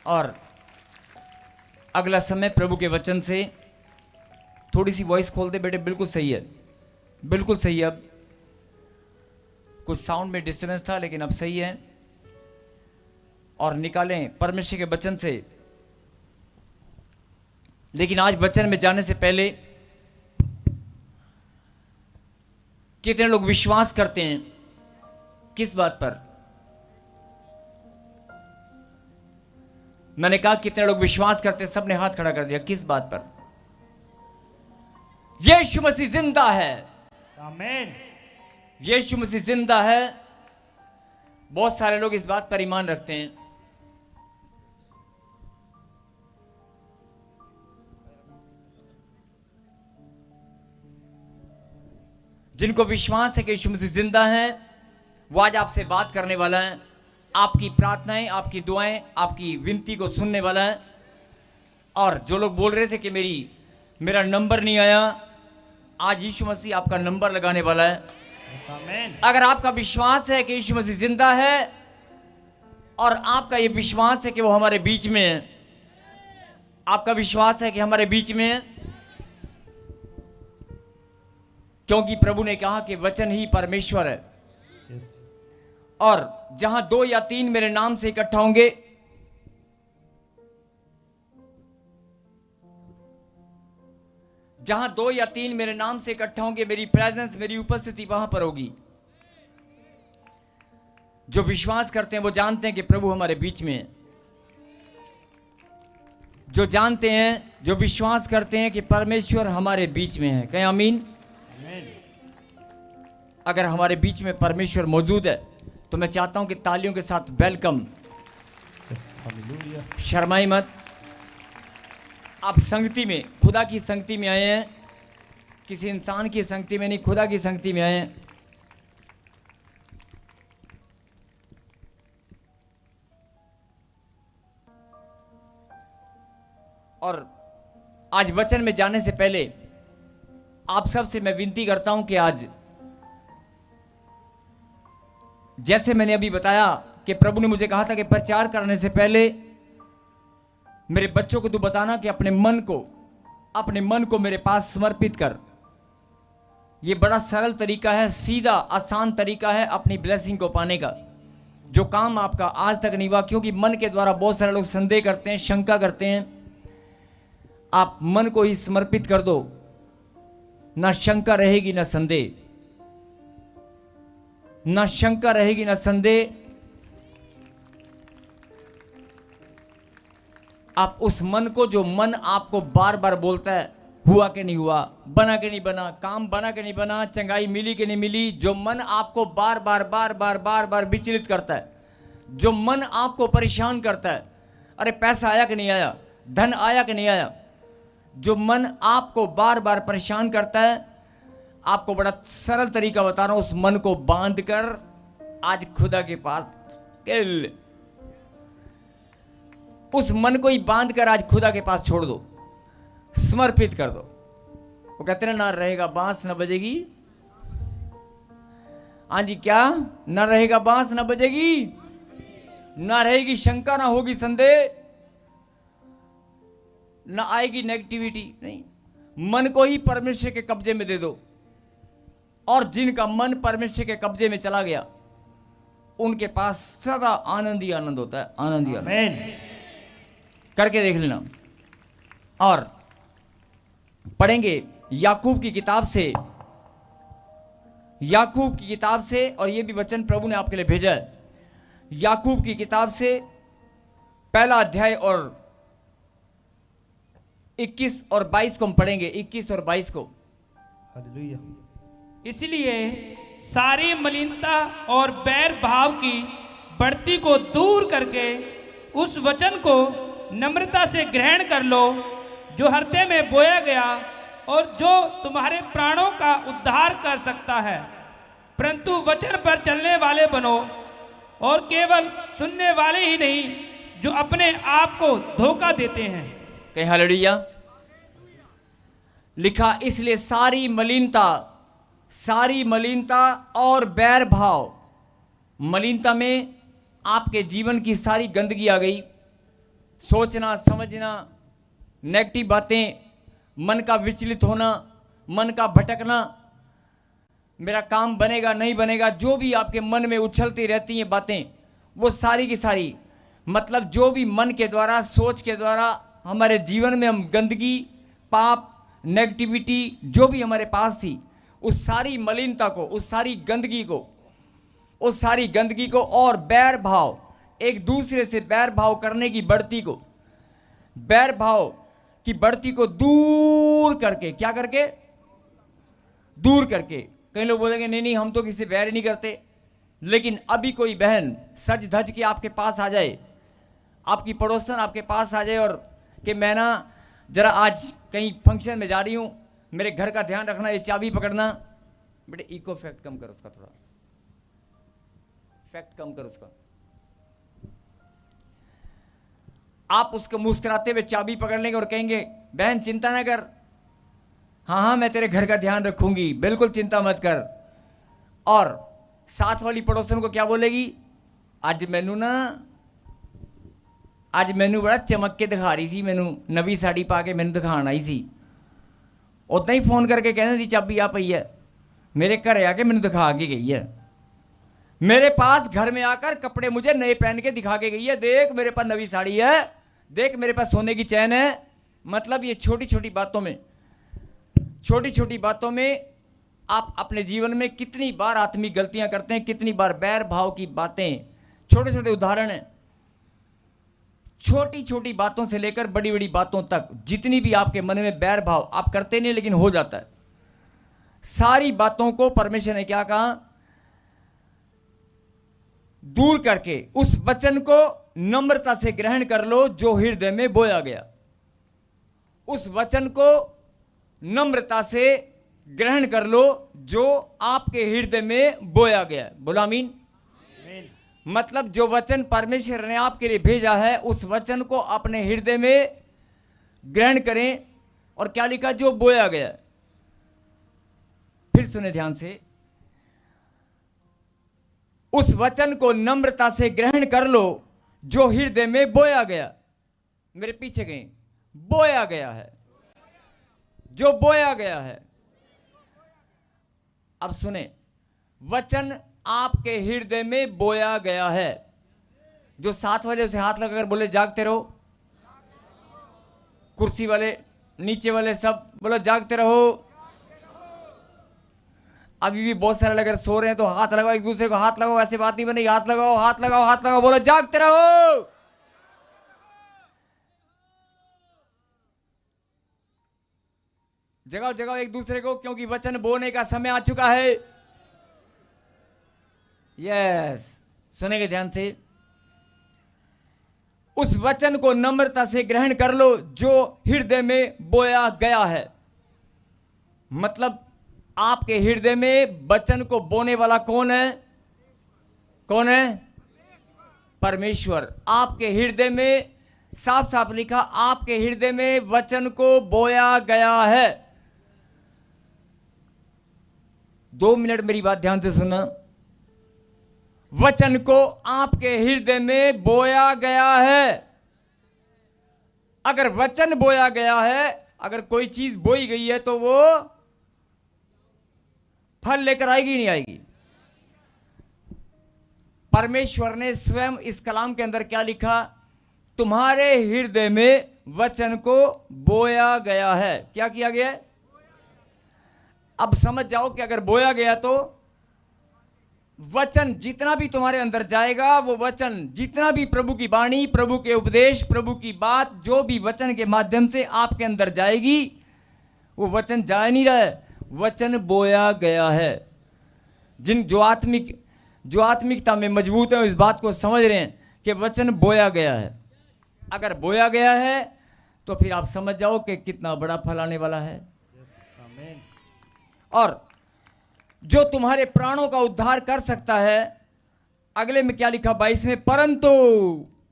और अगला समय प्रभु के वचन से। थोड़ी सी वॉइस खोल दे बेटे, बिल्कुल सही है, बिल्कुल सही है। अब कुछ साउंड में डिस्टर्बेंस था लेकिन अब सही है। और निकालें परमेश्वर के वचन से। लेकिन आज वचन में जाने से पहले कितने लोग विश्वास करते हैं? किस बात पर? मैंने कहा कितने लोग विश्वास करते हैं? सबने हाथ खड़ा कर दिया। किस बात पर? यीशु मसीह जिंदा है। आमीन। यीशु मसीह जिंदा है। बहुत सारे लोग इस बात पर ईमान रखते हैं। जिनको विश्वास है कि यीशु मसीह जिंदा है, वो आज आपसे बात करने वाला है। आपकी प्रार्थनाएं, आपकी दुआएं, आपकी विनती को सुनने वाला है। और जो लोग बोल रहे थे कि मेरा नंबर नहीं आया, आज यीशु मसीह आपका नंबर लगाने वाला है। आमीन। अगर आपका विश्वास है कि यीशु मसीह जिंदा है और आपका यह विश्वास है कि वो हमारे बीच में है, आपका विश्वास है कि हमारे बीच में है, क्योंकि प्रभु ने कहा कि वचन ही परमेश्वर है। और जहां 2 या 3 मेरे नाम से इकट्ठा होंगे, जहां 2 या 3 मेरे नाम से इकट्ठा होंगे, मेरी प्रेजेंस, मेरी उपस्थिति वहां पर होगी। जो विश्वास करते हैं वो जानते हैं कि प्रभु हमारे बीच में है। जो जानते हैं, जो विश्वास करते हैं कि परमेश्वर हमारे बीच में है, कहें आमीन। अगर हमारे बीच में परमेश्वर मौजूद है तो मैं चाहता हूं कि तालियों के साथ वेलकम। शर्माई मत। आप संगति में, खुदा की संगति में आए हैं, किसी इंसान की संगति में नहीं, खुदा की संगति में आए हैं। और आज वचन में जाने से पहले आप सबसे मैं विनती करता हूं कि आज, जैसे मैंने अभी बताया कि प्रभु ने मुझे कहा था कि प्रचार करने से पहले मेरे बच्चों को तू बताना कि अपने मन को मेरे पास समर्पित कर। यह बड़ा सरल तरीका है, सीधा आसान तरीका है अपनी ब्लेसिंग को पाने का। जो काम आपका आज तक नहीं हुआ, क्योंकि मन के द्वारा बहुत सारे लोग संदेह करते हैं, शंका करते हैं। आप मन को ही समर्पित कर दो, ना शंका रहेगी ना संदेह, ना शंका रहेगी ना संदेह। आप उस मन को, जो मन आपको बार बार बोलता है हुआ कि नहीं हुआ, बना कि नहीं बना, काम बना कि नहीं बना, चंगाई मिली कि नहीं मिली, जो मन आपको बार बार विचलित करता है, जो मन आपको परेशान करता है, अरे पैसा आया कि नहीं आया, धन आया कि नहीं आया, जो मन आपको बार बार परेशान करता है, आपको बड़ा सरल तरीका बता रहा हूं, उस मन को बांध कर आज खुदा के पास, उस मन को ही बांध कर आज खुदा के पास छोड़ दो, समर्पित कर दो। वो कहते हैं ना रहेगा बांस ना बजेगी। हाँ जी, क्या ना रहेगा बांस ना बजेगी, ना रहेगी शंका, ना होगी संदेह, ना आएगी नेगेटिविटी। नहीं, मन को ही परमेश्वर के कब्जे में दे दो। और जिनका मन परमेश्वर के कब्जे में चला गया, उनके पास सदा आनंद ही आनंद होता है, आनंद ही आनंद। करके देख लेना। और पढ़ेंगे याकूब की किताब से, याकूब की किताब से, और यह भी वचन प्रभु ने आपके लिए भेजा है। याकूब की किताब से पहला अध्याय और 21 और 22 को हम पढ़ेंगे, 21 और 22 को। हालेलुया। इसलिए सारी मलिनता और बैर भाव की बढ़ती को दूर करके उस वचन को नम्रता से ग्रहण कर लो जो हृदय में बोया गया और जो तुम्हारे प्राणों का उद्धार कर सकता है। परंतु वचन पर चलने वाले बनो, और केवल सुनने वाले ही नहीं जो अपने आप को धोखा देते हैं। कहीं हालेलुया। लिखा, इसलिए सारी मलिनता और बैर भाव। मलिनता में आपके जीवन की सारी गंदगी आ गई, सोचना समझना, नेगेटिव बातें, मन का विचलित होना, मन का भटकना, मेरा काम बनेगा नहीं बनेगा, जो भी आपके मन में उछलती रहती हैं बातें, वो सारी की सारी, मतलब जो भी मन के द्वारा, सोच के द्वारा हमारे जीवन में हम गंदगी, पाप, नेगेटिविटी जो भी हमारे पास थी, उस सारी मलिनता को, उस सारी गंदगी को और बैर भाव, एक दूसरे से बैर भाव करने की बढ़ती को, बैर भाव की बढ़ती को दूर करके, क्या करके? दूर करके। कई लोग बोलेंगे नहीं नहीं हम तो किसी से बैर ही नहीं करते, लेकिन अभी कोई बहन सज धज के आपके पास आ जाए, आपकी पड़ोसन आपके पास आ जाए और कि मैं ना जरा आज कहीं फंक्शन में जा रही हूँ, मेरे घर का ध्यान रखना, ये चाबी पकड़ना, बेटे इको फैक्ट कम कर उसका, थोड़ा फैक्ट कम कर उसका। आप उसको मुस्कुराते हुए चाबी पकड़ लेंगे और कहेंगे बहन चिंता ना कर, हाँ हाँ मैं तेरे घर का ध्यान रखूंगी, बिल्कुल चिंता मत कर। और साथ वाली पड़ोसन को क्या बोलेगी? आज मैनू बड़ा चमक के दिखा रही सी, मैनू नवी साड़ी पा के मैनू दिखाण आई सी, उतना ही फोन करके कहने दी चाबी आ पई है, मेरे घर आके मैनू दिखा के गई है, मेरे पास घर में आकर कपड़े मुझे नए पहन के दिखा के गई है, देख मेरे पास नवी साड़ी है, देख मेरे पास सोने की चैन है। मतलब ये छोटी छोटी बातों में आप अपने जीवन में कितनी बार आत्मिक गलतियां करते हैं, कितनी बार बैर भाव की बातें। छोटे छोटे उदाहरण हैं, छोटी छोटी बातों से लेकर बड़ी बड़ी बातों तक, जितनी भी आपके मन में बैर भाव, आप करते नहीं लेकिन हो जाता है, सारी बातों को परमेश्वर ने क्या कहा? दूर करके उस वचन को नम्रता से ग्रहण कर लो जो हृदय में बोया गया। उस वचन को नम्रता से ग्रहण कर लो जो आपके हृदय में बोया गया। बोलो आमीन। मतलब जो वचन परमेश्वर ने आपके लिए भेजा है, उस वचन को अपने हृदय में ग्रहण करें। और क्या लिखा? जो बोया गया। फिर सुने ध्यान से, उस वचन को नम्रता से ग्रहण कर लो जो हृदय में बोया गया। मेरे पीछे गए, बोया गया है, जो बोया गया है। अब सुने, वचन आपके हृदय में बोया गया है। जो साथ वाले उसे हाथ लगाकर बोले जागते रहो, कुर्सी वाले, नीचे वाले सब बोलो जागते रहो। अभी भी बहुत सारे अगर सो रहे हैं तो हाथ लगाओ, एक दूसरे को हाथ लगाओ, ऐसे बात नहीं बनेगी। हाथ लगाओ, हाथ लगाओ, हाथ लगाओ, बोलो जागते रहो। जगाओ जगाओ एक दूसरे को, क्योंकि वचन बोने का समय आ चुका है। यस, सुनेंगे ध्यान से। उस वचन को नम्रता से ग्रहण कर लो जो हृदय में बोया गया है। मतलब आपके हृदय में वचन को बोने वाला कौन है? कौन है? परमेश्वर। आपके हृदय में साफ साफ लिखा, आपके हृदय में वचन को बोया गया है। 2 मिनट मेरी बात ध्यान से सुनना। वचन को आपके हृदय में बोया गया है। अगर वचन बोया गया है, अगर कोई चीज बोई गई है तो वो फल लेकर आएगी, नहीं आएगी। परमेश्वर ने स्वयं इस कलाम के अंदर क्या लिखा? तुम्हारे हृदय में वचन को बोया गया है। क्या किया गया है? अब समझ जाओ कि अगर बोया गया तो वचन जितना भी तुम्हारे अंदर जाएगा, वो वचन जितना भी प्रभु की वाणी, प्रभु के उपदेश, प्रभु की बात, जो भी वचन के माध्यम से आपके अंदर जाएगी, वो वचन जा नहीं रहा है, वचन बोया गया है। जो आत्मिकता में मजबूत है, इस बात को समझ रहे हैं कि वचन बोया गया है। अगर बोया गया है तो फिर आप समझ जाओ कि कितना बड़ा फल आने वाला है। और जो तुम्हारे प्राणों का उद्धार कर सकता है, अगले में क्या लिखा? 22 में, परंतु,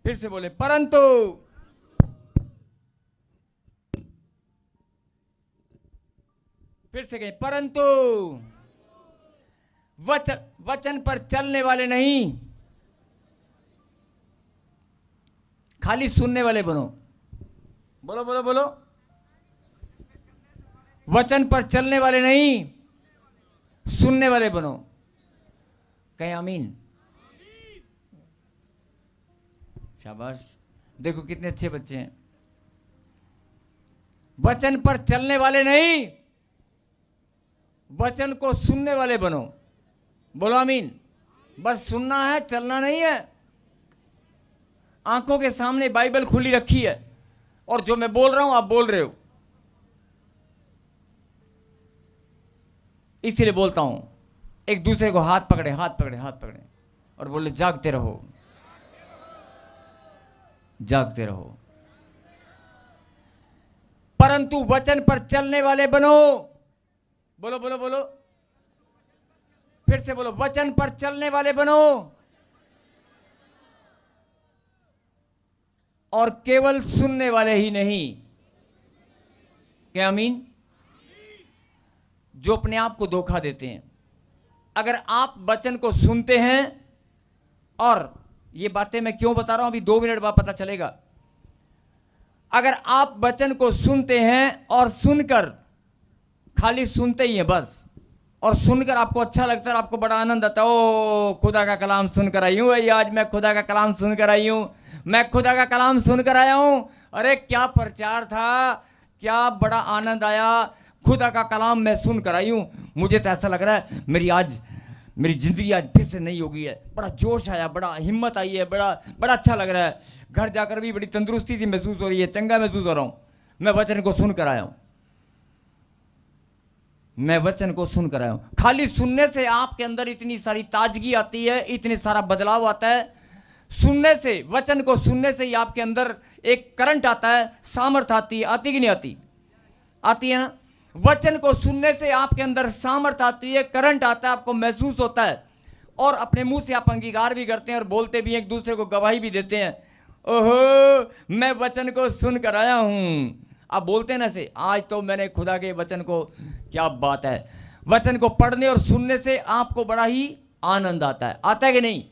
फिर से बोले परंतु, फिर से कहें परंतु, वचन पर चलने वाले नहीं, खाली सुनने वाले बनो। बोलो बोलो बोलो। वचन पर चलने वाले नहीं, सुनने वाले बनो। कहें आमीन। शाबाश, देखो कितने अच्छे बच्चे हैं। वचन पर चलने वाले नहीं, वचन को सुनने वाले बनो। बोलो आमीन। बस सुनना है, चलना नहीं है। आंखों के सामने बाइबल खुली रखी है और जो मैं बोल रहा हूं आप बोल रहे हो, इसीलिए बोलता हूं। एक दूसरे को हाथ पकड़े, हाथ पकड़े, हाथ पकड़े और बोले जागते रहो, जागते रहो। परंतु वचन पर चलने वाले बनो। बोलो बोलो बोलो, फिर से बोलो, वचन पर चलने वाले बनो और केवल सुनने वाले ही नहीं। क्या आमीन। जो अपने आप को धोखा देते हैं, अगर आप वचन को सुनते हैं, और ये बातें मैं क्यों बता रहा हूं अभी 2 मिनट बाद पता चलेगा। अगर आप वचन को सुनते हैं और सुनकर खाली सुनते ही हैं बस, और सुनकर आपको अच्छा लगता है, आपको बड़ा आनंद आता है, ओ खुदा का कलाम सुनकर आई हूं भाई, आज मैं खुदा का कलाम सुनकर आई हूं, मैं खुदा का कलाम सुनकर आया हूं, अरे क्या प्रचार था, क्या बड़ा आनंद आया, खुदा का कलाम मैं सुनकर आई हूं। मुझे तो ऐसा लग रहा है मेरी जिंदगी आज फिर से नई हो गई है, बड़ा जोश आया, बड़ा हिम्मत आई है, बड़ा अच्छा लग रहा है, घर जाकर भी बड़ी तंदुरुस्ती सी महसूस हो रही है, चंगा महसूस हो रहा हूं, मैं वचन को सुनकर आया हूं, मैं वचन को सुनकर आया हूं। खाली सुनने से आपके अंदर इतनी सारी ताजगी आती है, इतने सारा बदलाव आता है। सुनने से, वचन को सुनने से ही आपके अंदर एक करंट आता है, सामर्थ आती है। आती कि नहीं आती? आती है ना। वचन को सुनने से आपके अंदर सामर्थ आती है, करंट आता है, आपको महसूस होता है, और अपने मुंह से आप अंगीकार भी करते हैं और बोलते भी, एक दूसरे को गवाही भी देते हैं, ओहो मैं वचन को सुनकर आया हूं। आप बोलते हैं ना से, आज तो मैंने खुदा के वचन को, क्या बात है। वचन को पढ़ने और सुनने से आपको बड़ा ही आनंद आता है। आता है कि नहीं?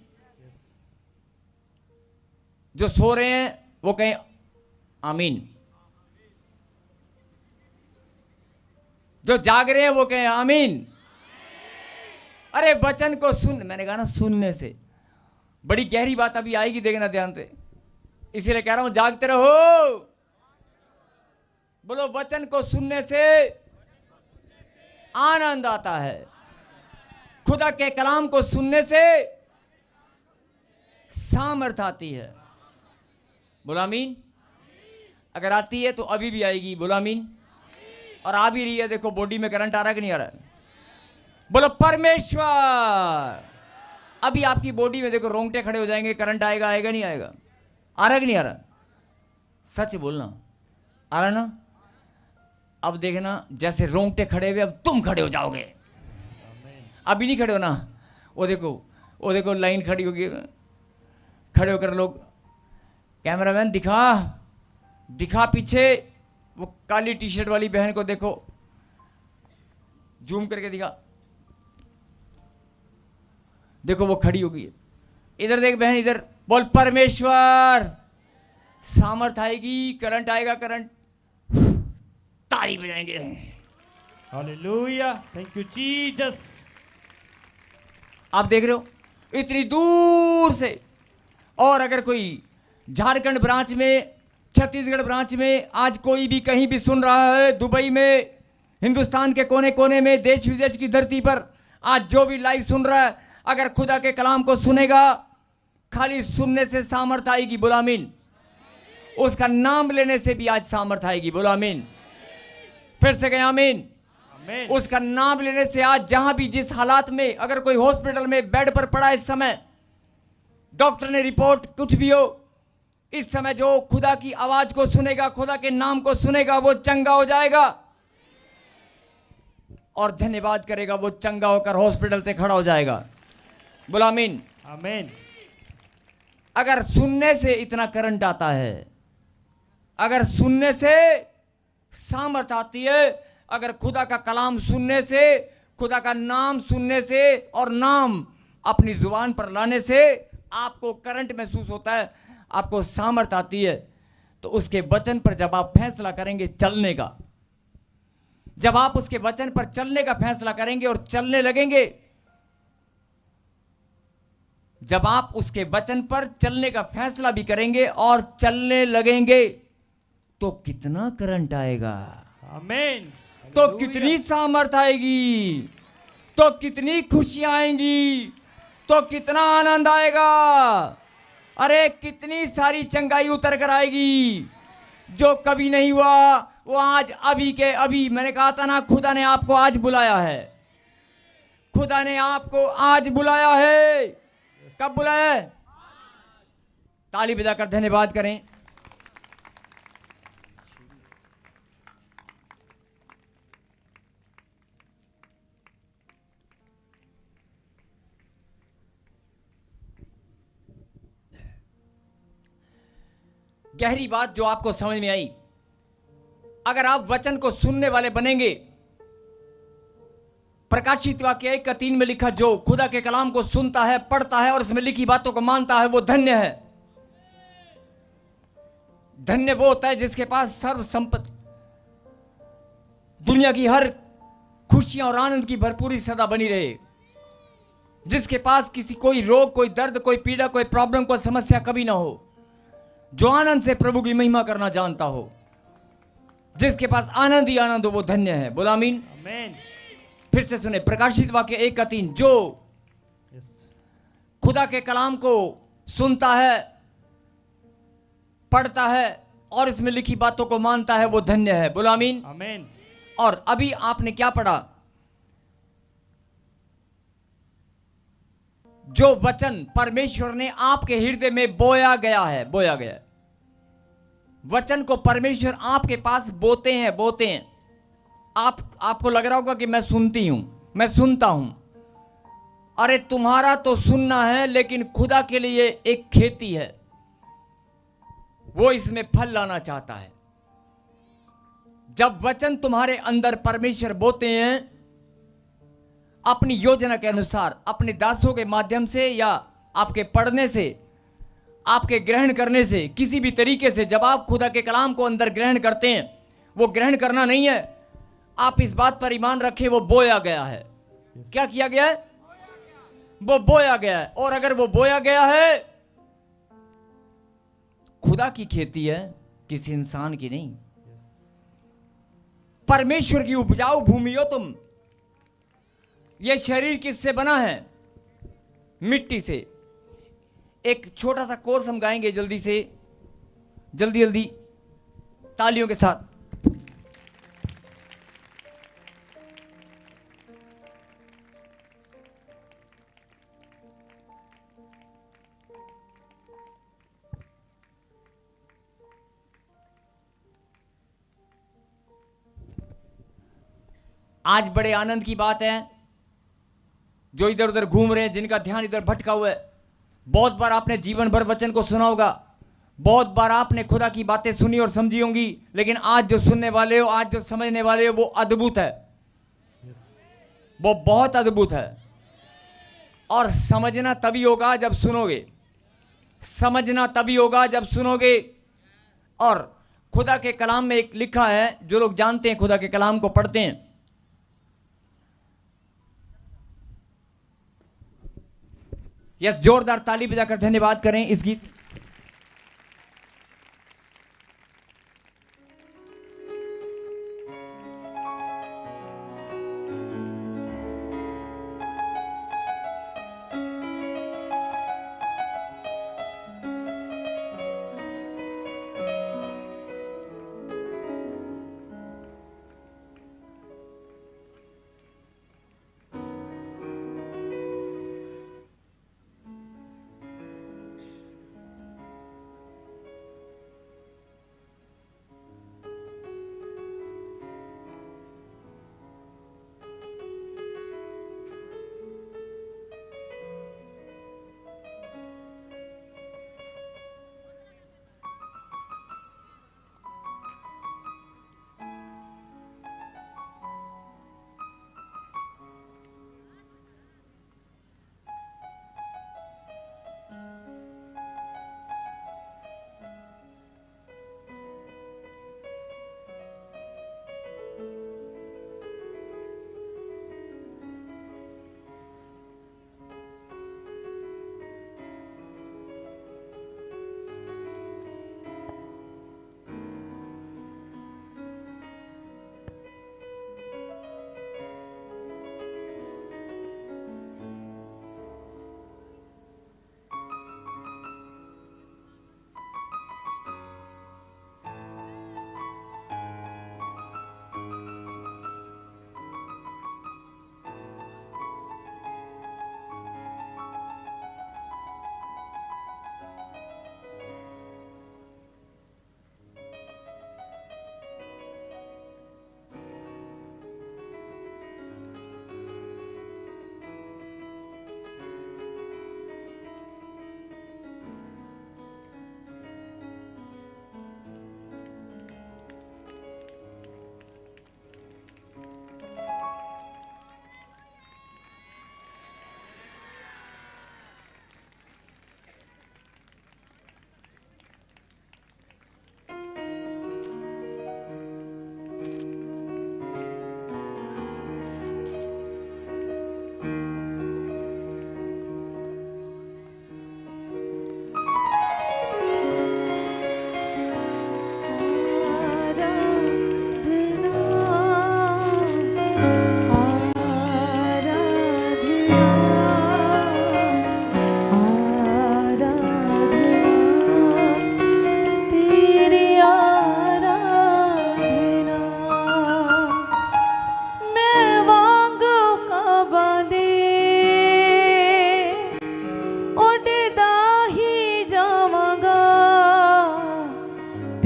जो सो रहे हैं वो कहें आमीन, जो जाग रहे हैं वो कहें आमीन। अरे वचन को सुन, मैंने कहा ना सुनने से, बड़ी गहरी बात अभी आएगी, देखना ध्यान से, इसीलिए कह रहा हूं जागते रहो। बोलो, वचन को सुनने से आनंद आता है, खुदा के कलाम को सुनने से सामर्थ आती है। बोलो आमीन। अगर आती है तो अभी भी आएगी। बोलो आमीन। और आ भी रही है, देखो बॉडी में करंट आ रहा है कि नहीं आ रहा है? बोलो परमेश्वर। अभी आपकी बॉडी में देखो रोंगटे खड़े हो जाएंगे, करंट आएगा, आएगा नहीं आएगा? आ रहा कि नहीं आ रहा? सच बोलना, आ रहा ना? अब देखना, जैसे रोंगटे खड़े हुए, अब तुम खड़े हो जाओगे। अभी नहीं खड़े हो ना? वो देखो लाइन खड़ी होगी, खड़े होकर लोग, कैमरामैन दिखा पीछे, वो काली टी शर्ट वाली बहन को देखो, जूम करके दिखा, देखो वो खड़ी होगी। इधर देख बहन, इधर बोल परमेश्वर। सामर्थ आएगी, करंट आएगा, करंट, ताली बजाएंगे। Hallelujah, thank you Jesus. आप देख रहे हो इतनी दूर से, और अगर कोई झारखंड ब्रांच में, छत्तीसगढ़ ब्रांच में, आज कोई भी कहीं भी सुन रहा है, दुबई में, हिंदुस्तान के कोने कोने में, देश विदेश की धरती पर आज जो भी लाइव सुन रहा है, अगर खुदा के कलाम को सुनेगा, खाली सुनने से सामर्थ आएगी। बोलो आमीन। उसका नाम लेने से भी आज सामर्थ आएगी। बोलो आमीन। फिर से कहें आमीन। उसका नाम लेने से आज जहां भी, जिस हालात में, अगर कोई हॉस्पिटल में बेड पर पड़ा है, इस समय डॉक्टर ने रिपोर्ट कुछ भी हो, इस समय जो खुदा की आवाज को सुनेगा, खुदा के नाम को सुनेगा, वो चंगा हो जाएगा और धन्यवाद करेगा, वो चंगा होकर हॉस्पिटल से खड़ा हो जाएगा। बोला आमीन। आमीन। अगर सुनने से इतना करंट आता है, अगर सुनने से सामर्थ आती है, अगर खुदा का कलाम सुनने से, खुदा का नाम सुनने से और नाम अपनी जुबान पर लाने से आपको करंट महसूस होता है, आपको सामर्थ आती है, तो उसके वचन पर जब आप फैसला करेंगे चलने का, जब आप उसके वचन पर चलने का फैसला करेंगे और चलने लगेंगे, जब आप उसके वचन पर चलने का फैसला भी करेंगे और चलने लगेंगे, तो कितना करंट आएगा, आमीन, तो कितनी सामर्थ आएगी, तो कितनी खुशियां आएंगी, तो कितना आनंद आएगा। अरे कितनी सारी चंगाई उतर कर आएगी। जो कभी नहीं हुआ वो आज अभी के अभी, मैंने कहा था ना, खुदा ने आपको आज बुलाया है, खुदा ने आपको आज बुलाया है। कब बुलाया है? ताली बजाकर धन्यवाद करें। गहरी बात जो आपको समझ में आई, अगर आप वचन को सुनने वाले बनेंगे, प्रकाशित वाक्य 1:3 में लिखा, जो खुदा के कलाम को सुनता है, पढ़ता है और इसमें लिखी बातों को मानता है, वो धन्य है। धन्य वो होता है जिसके पास सर्व संपत्ति, दुनिया की हर खुशियां और आनंद की भरपूरी सदा बनी रहे, जिसके पास किसी कोई रोग, कोई दर्द, कोई पीड़ा, कोई प्रॉब्लम, कोई समस्या कभी ना हो, जो आनंद से प्रभु की महिमा करना जानता हो, जिसके पास आनंद ही आनंद हो, वो धन्य है। बोला आमीन। आमीन। फिर से सुने, प्रकाशित वाक्य 1:3, जो खुदा के कलाम को सुनता है, पढ़ता है और इसमें लिखी बातों को मानता है, वो धन्य है। बोला आमीन। आमीन। और अभी आपने क्या पढ़ा? जो वचन परमेश्वर ने आपके हृदय में बोया गया है, बोया गया है। वचन को परमेश्वर आपके पास बोते हैं, बोते हैं। आपको लग रहा होगा कि मैं सुनती हूं, मैं सुनता हूं। अरे तुम्हारा तो सुनना है, लेकिन खुदा के लिए एक खेती है, वो इसमें फल लाना चाहता है। जब वचन तुम्हारे अंदर परमेश्वर बोते हैं, अपनी योजना के अनुसार, अपने दासों के माध्यम से या आपके पढ़ने से, आपके ग्रहण करने से, किसी भी तरीके से, जब आप खुदा के कलाम को अंदर ग्रहण करते हैं, वो ग्रहण करना नहीं है, आप इस बात पर ईमान रखें, वो बोया गया है। क्या किया गया है? वो बोया गया है। और अगर वो बोया गया है, खुदा की खेती है, किसी इंसान की नहीं। परमेश्वर की उपजाऊ भूमि हो तुम। यह शरीर किससे बना है? मिट्टी से। एक छोटा सा कोर्स हम गाएंगे जल्दी से, जल्दी जल्दी तालियों के साथ। आज बड़े आनंद की बात है, जो इधर उधर घूम रहे हैं, जिनका ध्यान इधर भटका हुआ है। बहुत बार आपने जीवन भर वचन को सुना होगा, बहुत बार आपने खुदा की बातें सुनी और समझी होंगी, लेकिन आज जो सुनने वाले हो, आज जो समझने वाले हो, वो अद्भुत है, वो बहुत अद्भुत है। और समझना तभी होगा जब सुनोगे, समझना तभी होगा जब सुनोगे। और खुदा के कलाम में एक लिखा है, जो लोग जानते हैं, खुदा के कलाम को पढ़ते हैं, यस, जोरदार ताली बजाकर धन्यवाद करें इस गीत।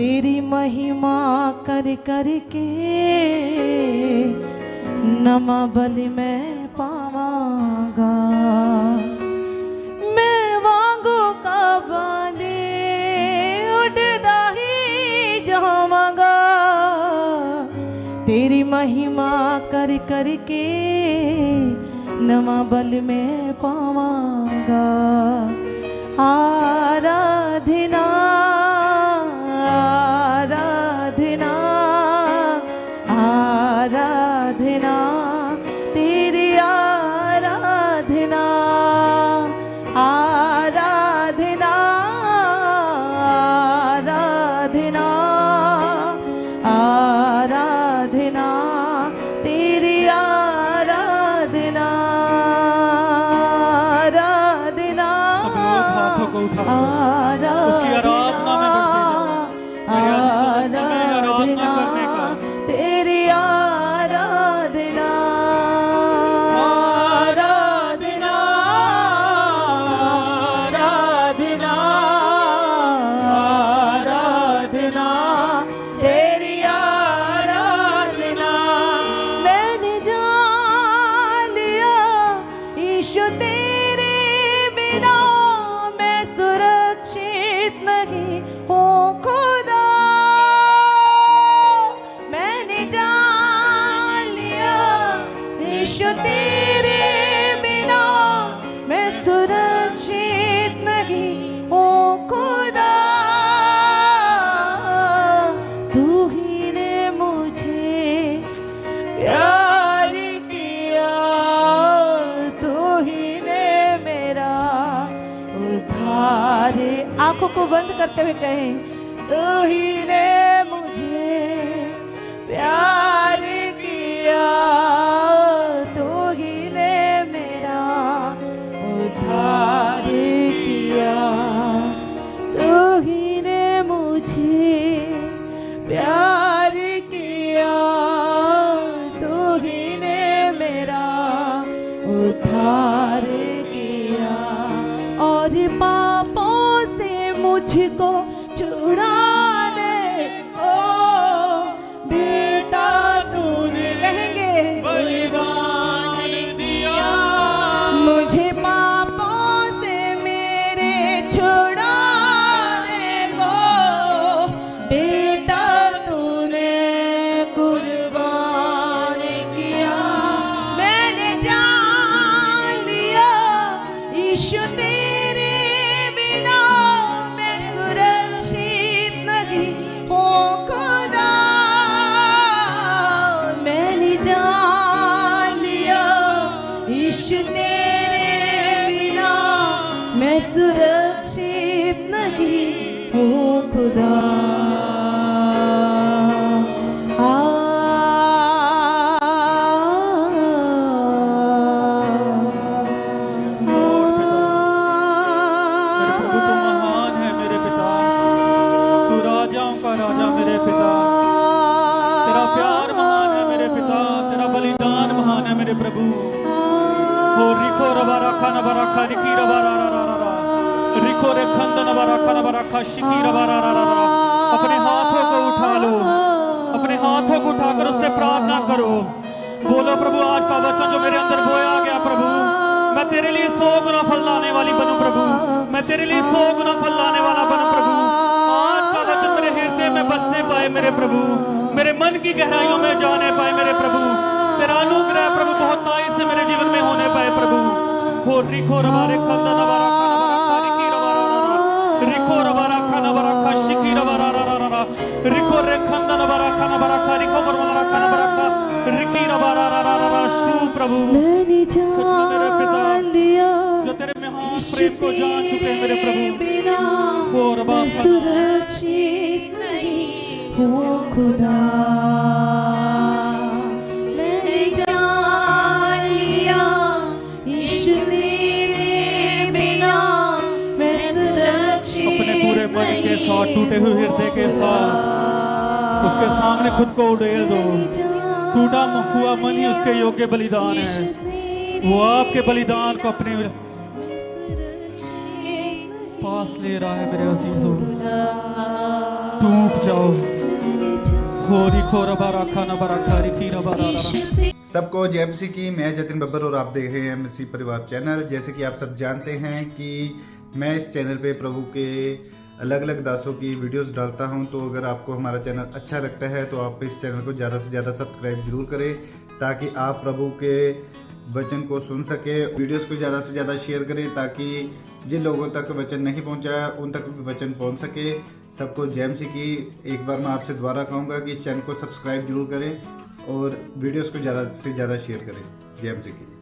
तेरी महिमा कर करके नमा बलि में पावांगा। मैं वांगू का बने उड़दा ही जावांगा। तेरी महिमा कर करके नमा बलि में पावांगा। आराधना आराधना आराधना तेरी आराधना आराधना आराधना आराधना तेरी आराधना आराधना। सब लोग हाथों को उठाकर उसकी आराधना में बढ़ते जाओ। मेरे आजीज़ों, समय है आराधना करने का। तेरी आराधना आराधना आराधना आराधना तेरी आराधना। मैंने जान लिया ईशु तेरे बिना मैं सुरक्षित नहीं हूँ खुदा। मैंने जान लिया ईशु तेरे बिना मैं सुरक्षित नहीं हूँ खुदा। तू ही ने मुझे प्यार किया, तू ही ने मेरा उद्धार। आंखों को बंद करते हुए कहें, तू ही ने मुझे प्यार किया, तू ही ने मेरा उद्धार किया। तू ही ने मुझे प्यार किया, तू ही ने मेरा उद्धार किया। और पापों से मुझको छुड़ाने को बेटा तूने कहेंगे बलिदान दिया। मुझे पापों से मेरे छुड़ाने को बेटा तूने कुर्बान किया। मैंने जान लिया ईशु तेरे बिना मैं सुरक्षित नहीं हूँ खुदा। मैंने जान लिया ईशु तेरे बिना मैं सुरक्षित नहीं हूँ खुदा। मेरे प्रभु तू महान है मेरे पिता, तू राजाओं का राजा मेरे पिता। तेरा प्यार महान है मेरे पिता, तेरा बलिदान महान है मेरे प्रभु। हो रिखो रबा रखा नबा रखा रिकी रबा रा रा रा रा रा। रिखो रे खंद नबा रखा नबा रखा शिकी रबा रा रा रा रा। अपने हाथों को उठा लो, अपने हाथों को उठाकर उससे प्रार्थना करो। बोलो प्रभु आज का वचन जो मेरे अंदर बोया गया प्रभु, मैं तेरे लिए 100 गुना फल लाने वाली बनूं प्रभु। मैं तेरे लिए 100 गुना फल लाने वाला बनूं प्रभु। आज का वचन मेरे हृदय में बसने पाए मेरे प्रभु, मेरे मन की गहराइयों में जाने पाए मेरे प्रभु। तेरा अनुग्रह प्रभु बहुताई से मेरे जीवन में होने पाए प्रभु। हो रिखो रबा रे खंदा नबा रखा नबा रखा रिकी रबा रा रा रा। रिखो रबा रखा नबा रखा शिकी रबा रा रा रा रा। रिखो रे खंदा नबा रखा नबा रखा रिको रबा रखा नबा रखा रिकी रबा रा रा रा रा। शू प्रभु मैंने सच में मेरे पिता जान लिया जो तेरे महान प्रेम को जान चुके हैं मेरे प्रभु। बिना हो रबा मैं सुरक्षित नहीं हूँ खुदा। मैंने जान लिया ईशु तेरे बिना मैं सुरक्षित अपने पूरे मन के साथ, टूटे हुए हृदय के साथ उसके सामने खुद को उड़ेल दो। टूटा हुआ मन ही उसके योग्य बलिदान है। वो आपके बलिदान को अपने पास ले रहा है मेरे अजीजों। टूट जाओ। होरी खोरा बारा खाना बारा खारी खीरा बारा। सबको जय मसीह की। मैं जतिन बब्बर और आप देख रहे हैं मसीह परिवार चैनल। जैसे कि आप सब जानते हैं कि मैं इस चैनल पे प्रभु के अलग अलग दासों की वीडियोस डालता हूं, तो अगर आपको हमारा चैनल अच्छा लगता है तो आप इस चैनल को ज़्यादा से ज़्यादा सब्सक्राइब जरूर करें, ताकि आप प्रभु के वचन को सुन सके। वीडियोस को ज़्यादा से ज़्यादा शेयर करें, ताकि जिन लोगों तक वचन नहीं पहुंचा उन तक भी वचन पहुंच सके। सबको जय मसीह की। एक बार मैं आपसे दोबारा कहूँगा कि इस चैनल को सब्सक्राइब जरूर करें और वीडियोस को ज़्यादा से ज़्यादा शेयर करें। जय मसीह की।